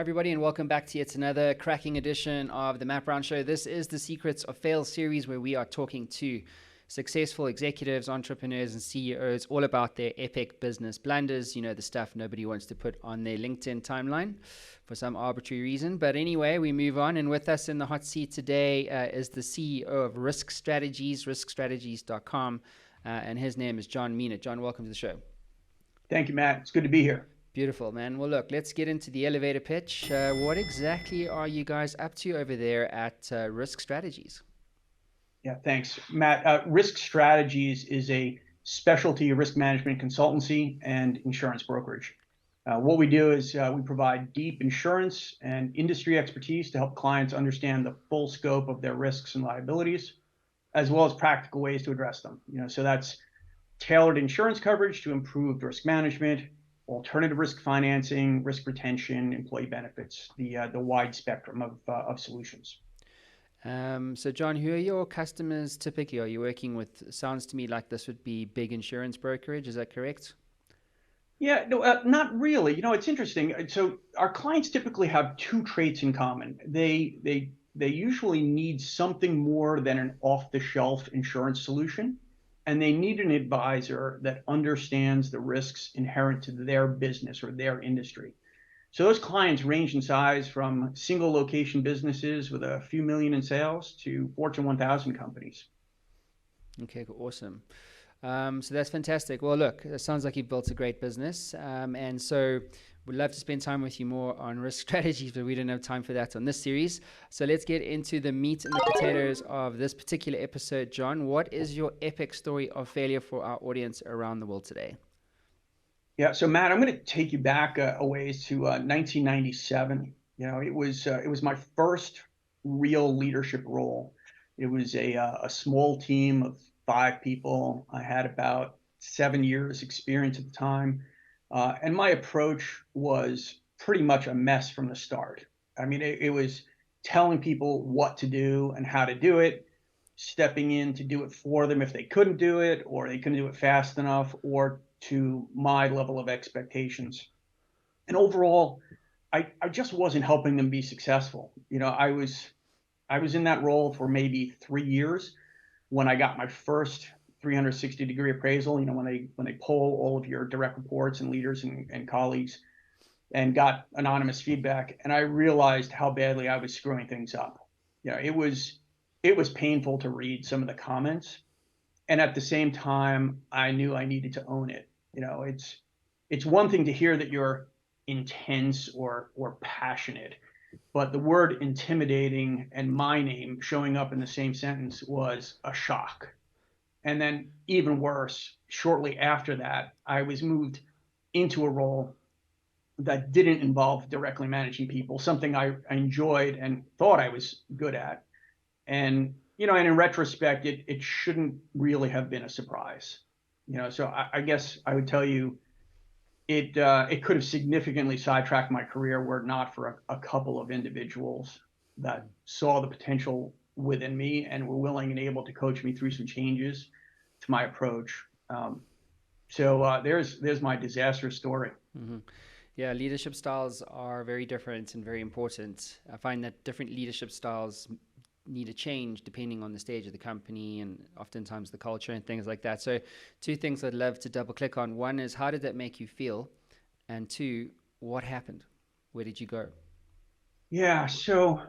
everybody, and welcome back to yet another cracking edition of the Matt Brown Show. This is the Secrets of Fail series, where we are talking to successful executives, entrepreneurs, and CEOs all about their epic business blunders. You know, the stuff nobody wants to put on their LinkedIn timeline for some arbitrary reason. But anyway, we move on. And with us in the hot seat today is the CEO of Risk Strategies, riskstrategies.com. And his name is John Meanett. John, welcome to the show. Thank you, Matt. It's good to be here. Beautiful, man. Well, look, let's get into the elevator pitch. What exactly are you guys up to over there at Risk Strategies? Yeah, thanks, Matt. Risk Strategies is a specialty risk management consultancy and insurance brokerage. What we do is we provide deep insurance and industry expertise to help clients understand the full scope of their risks and liabilities, as well as practical ways to address them. So that's tailored insurance coverage to improved risk management, alternative risk financing, risk retention, employee benefits, the wide spectrum of solutions. So, John, who are your customers typically? Are you working with, sounds to me like this would be big insurance brokerage. Is that correct? Yeah, no, not really. It's interesting. So our clients typically have two traits in common. They usually need something more than an off-the-shelf insurance solution, and they need an advisor that understands the risks inherent to their business or their industry. So those clients range in size from single location businesses with a few million in sales to Fortune 1000 companies. Okay, awesome. So that's fantastic. Well, look, it sounds like you've built a great business. And so we'd love to spend time with you more on risk strategies, but we don't have time for that on this series. So let's get into the meat and the potatoes of this particular episode. John, what is your epic story of failure for our audience around the world today? Yeah, so Matt, I'm going to take you back a ways to 1997. It was my first real leadership role. It was a small team of 5 people. I had about 7 years experience at the time. And my approach was pretty much a mess from the start. I mean, it was telling people what to do and how to do it, stepping in to do it for them if they couldn't do it, or they couldn't do it fast enough, or to my level of expectations. And overall, I just wasn't helping them be successful. I was in that role for maybe 3 years when I got my first 360-degree appraisal, when they poll all of your direct reports and leaders and colleagues, and got anonymous feedback. And I realized how badly I was screwing things up. It was painful to read some of the comments. And at the same time, I knew I needed to own it. It's one thing to hear that you're intense or passionate, but the word intimidating and my name showing up in the same sentence was a shock. And then even worse, shortly after that, I was moved into a role that didn't involve directly managing people, something I enjoyed and thought I was good at. And and in retrospect, it shouldn't really have been a surprise. So I guess I would tell you it could have significantly sidetracked my career were it not for a couple of individuals that saw the potential within me and were willing and able to coach me through some changes to my approach. So there's my disaster story. Mm-hmm. Yeah, leadership styles are very different and very important. I find that different leadership styles need a change depending on the stage of the company and oftentimes the culture and things like that. So 2 things I'd love to double click on. One is, how did that make you feel? And 2, what happened? Where did you go? Yeah, so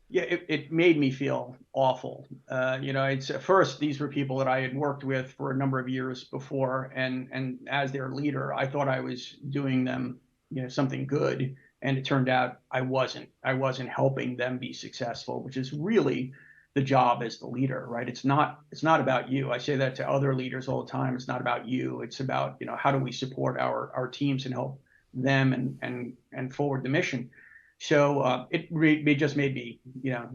it made me feel awful. It's at first, these were people that I had worked with for a number of years before, and as their leader, I thought I was doing them, something good. And it turned out I wasn't helping them be successful, which is really the job as the leader, right? It's not about you. I say that to other leaders all the time. It's not about you. It's about, how do we support our teams and help them and forward the mission. So it just made me,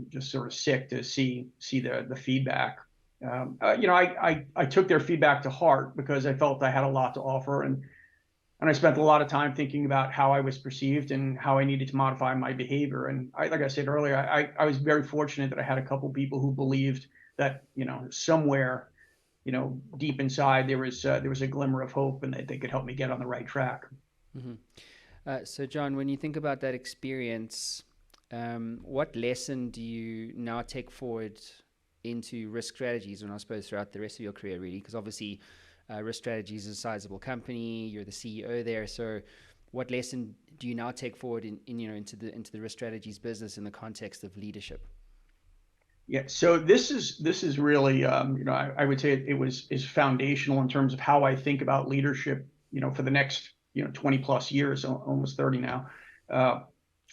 just sort of sick to see the feedback. I took their feedback to heart because I felt I had a lot to offer, and I spent a lot of time thinking about how I was perceived and how I needed to modify my behavior. And like I said earlier, I was very fortunate that I had a couple of people who believed that, somewhere, deep inside there was a glimmer of hope and that they could help me get on the right track. Mm-hmm. So, John, when you think about that experience, what lesson do you now take forward into risk strategies, and I suppose throughout the rest of your career, really? Because obviously, risk strategies is a sizable company. You're the CEO there. So, what lesson do you now take forward into the risk strategies business in the context of leadership? Yeah, so this is really I would say is foundational in terms of how I think about leadership, for the next 20 plus years, almost 30 now. Uh,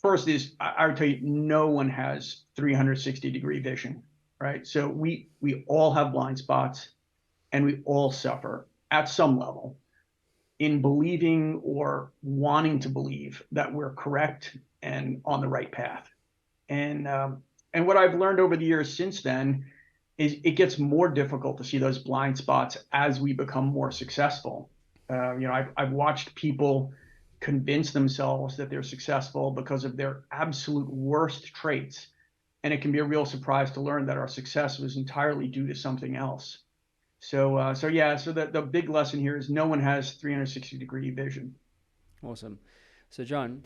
First is I would tell you, no one has 360-degree vision, right? So we all have blind spots, and we all suffer at some level in believing or wanting to believe that we're correct and on the right path. And what I've learned over the years since then is it gets more difficult to see those blind spots as we become more successful. I've watched people convince themselves that they're successful because of their absolute worst traits, and it can be a real surprise to learn that our success was entirely due to something else. So the big lesson here is no one has 360-degree vision. Awesome. So, John,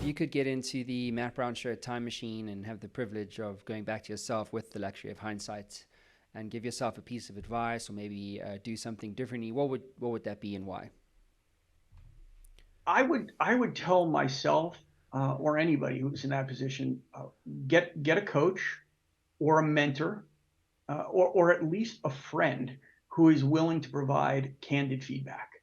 if you could get into the Matt Brown Show time machine and have the privilege of going back to yourself with the luxury of hindsight and give yourself a piece of advice, or maybe do something differently, what would that be and why? I would tell myself, or anybody who's in that position, get a coach or a mentor, or at least a friend who is willing to provide candid feedback.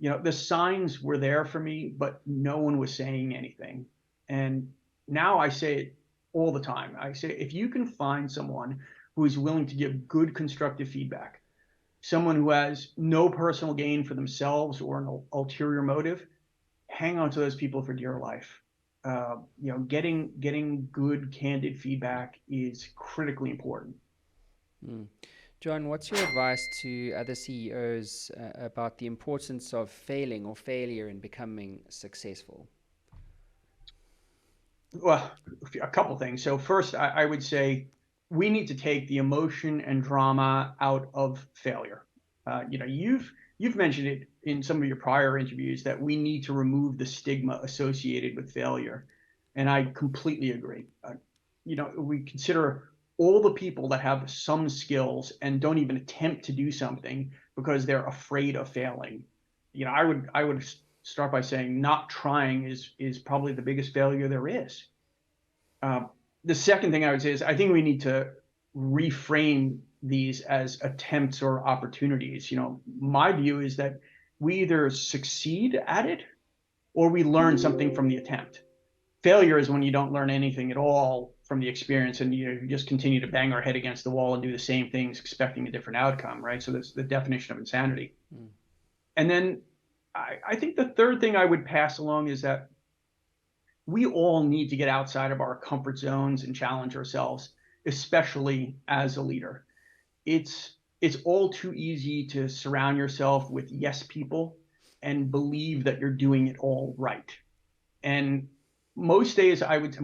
The signs were there for me, but no one was saying anything. And now I say it all the time. I say, if you can find someone who is willing to give good constructive feedback, someone who has no personal gain for themselves or an ulterior motive, hang on to those people for dear life. Getting good, candid feedback is critically important. Mm. John, what's your advice to other CEOs about the importance of failing or failure in becoming successful? Well, a couple things. So first, I would say we need to take the emotion and drama out of failure. You've mentioned it in some of your prior interviews that we need to remove the stigma associated with failure, and I completely agree. We consider all the people that have some skills and don't even attempt to do something because they're afraid of failing. I would start by saying not trying is probably the biggest failure there is. The second thing I would say is I think we need to reframe these as attempts or opportunities. My view is that we either succeed at it or we learn something from the attempt. Failure is when you don't learn anything at all from the experience, and you just continue to bang our head against the wall and do the same things expecting a different outcome, right? So that's the definition of insanity. Mm. And then I think the third thing I would pass along is that we all need to get outside of our comfort zones and challenge ourselves, especially as a leader. It's all too easy to surround yourself with yes people and believe that you're doing it all right. And most days I would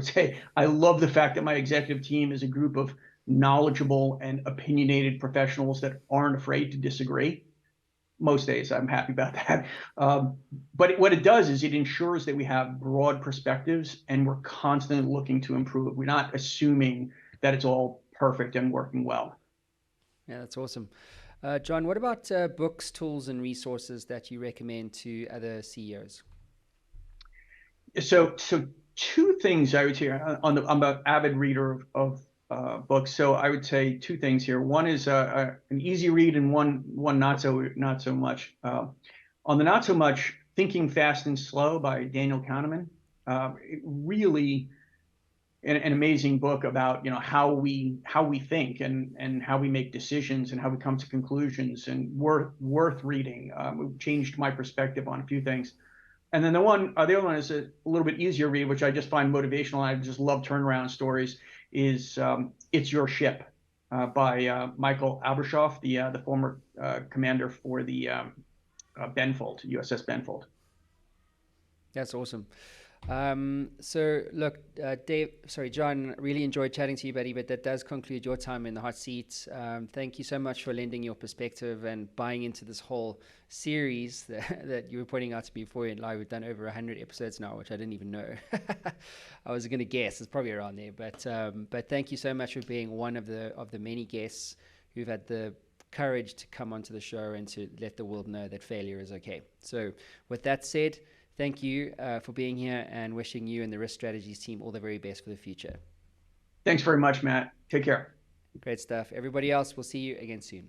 say I love the fact that my executive team is a group of knowledgeable and opinionated professionals that aren't afraid to disagree. Most days I'm happy about that. But what it does is it ensures that we have broad perspectives and we're constantly looking to improve. We're not assuming that it's all perfect and working well. Yeah, that's awesome. John, what about books, tools, and resources that you recommend to other CEOs? So two things I would say I'm an avid reader of books. So I would say two things here. One is an easy read, and one not so much. On the not so much, Thinking Fast and Slow by Daniel Kahneman. Really an amazing book about how we think and how we make decisions and how we come to conclusions, and worth reading. It changed my perspective on a few things. And then the other one is a little bit easier read, which I just find motivational. I just love turnaround stories. Is It's Your Ship by Michael Abrashoff, the former commander for the Benfold, USS Benfold. That's awesome. So look, John, really enjoyed chatting to you, buddy, but that does conclude your time in the hot seat. Thank you so much for lending your perspective and buying into this whole series that you were pointing out to me before. And like, we've done over 100 episodes now, which I didn't even know. I was going to guess it's probably around there, but thank you so much for being one of the many guests who've had the courage to come onto the show and to let the world know that failure is okay. So with that said, thank you for being here, and wishing you and the Risk Strategies team all the very best for the future. Thanks very much, Matt. Take care. Great stuff. Everybody else, we'll see you again soon.